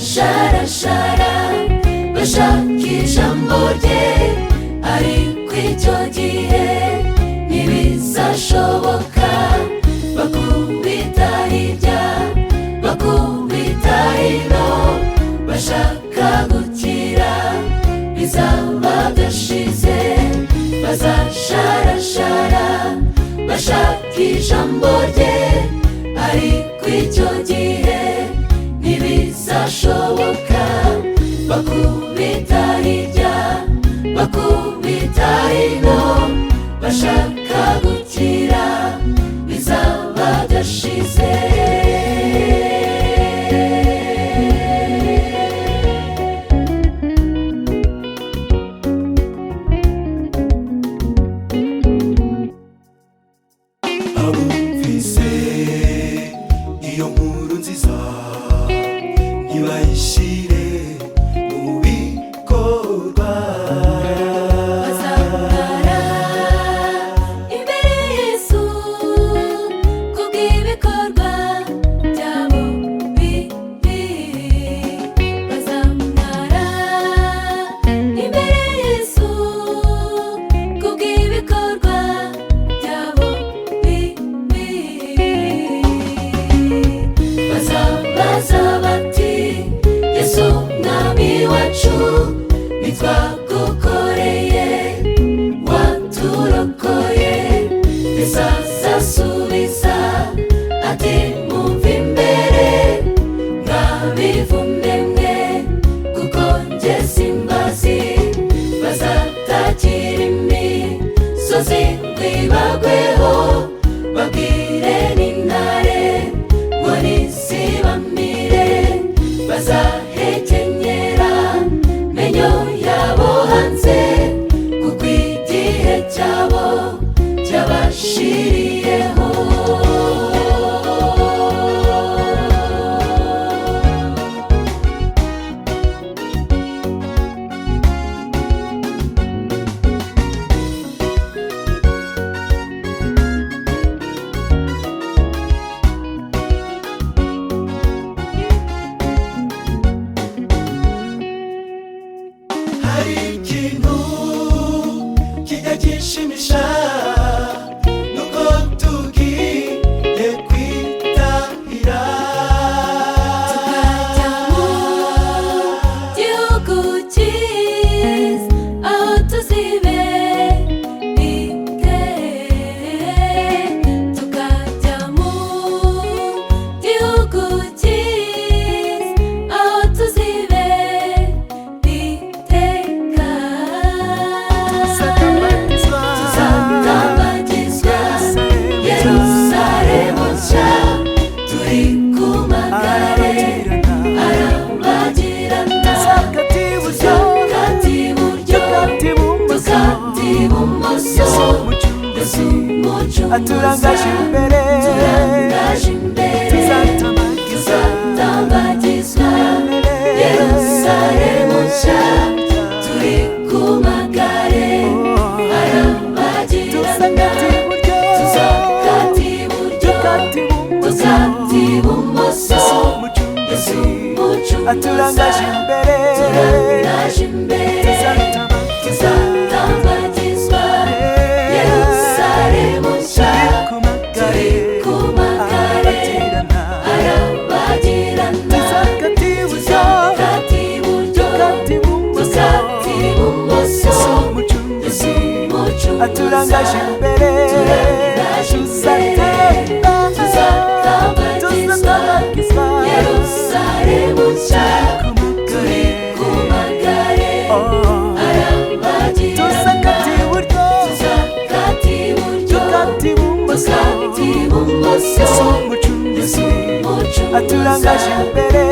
bazasharashara bashaka ijambo rye, ariko icyo gihe ntibizashoboka. Bakubita hirya bakubita hino, bashaka gukira bizaba byashize. Bazasharashara bashaka ijambo rye, ariko icyo gihe ntibizashoboka. Bakubita hirya bakubita hino, bashaka gukira bizaba byashize. Abumvise iyo nkuru nziza ntibayishyire mu bikorwa. Bazambara imbere Yesu kubw'ibikorwa byabo bibi. Bazambara imbere Yesu kubw'ibikorwa byabo bibi. Bazabaza bati Yesu mwami wacu, nitwagukoreye waturokoye. Yesu azasubiza ati mwumve imbere mwabivumwe mwe, kuko njye simbazi. Bazatakira imisozi ngo ibagweho, babwire n'intare ngo nizibamire. Bazahekenyera menyo yabo hanze, kuko igihe cyabo cyabashiriyeho. Hari ikintu kijya kinshimisha, nuko tugiye kwitahira. Tukajya mu gihugu cyiza, aho tuzibera iteka. Tukajya mu gihugu cyiza, aho tuzibera iteka. Tuzatambagizwa Yerusalemu nshya, turi ku magare arabagirana. Tukata iburyo tukata ibumoso, Yesu umucunguzi aturangaje imbere. tuzatambagizwa Yerusalemu nshya, turi ku magare arabagirana. Tukata iburyo tukata ibumoso, Yesu umucunguzi aturangaje imbere. tuzatambagizwa Yerusalemu nshya, turi ku magare arabagirana. Tukata iburyo tukata ibumoso, Yesu umucunguzi aturangaje imbere. tuzatambagizwa Yerusalemu nshya, turi ku magare arabagirana. Tukata iburyo tukata ibumoso, Yesu umucunguzi aturangaje imbere.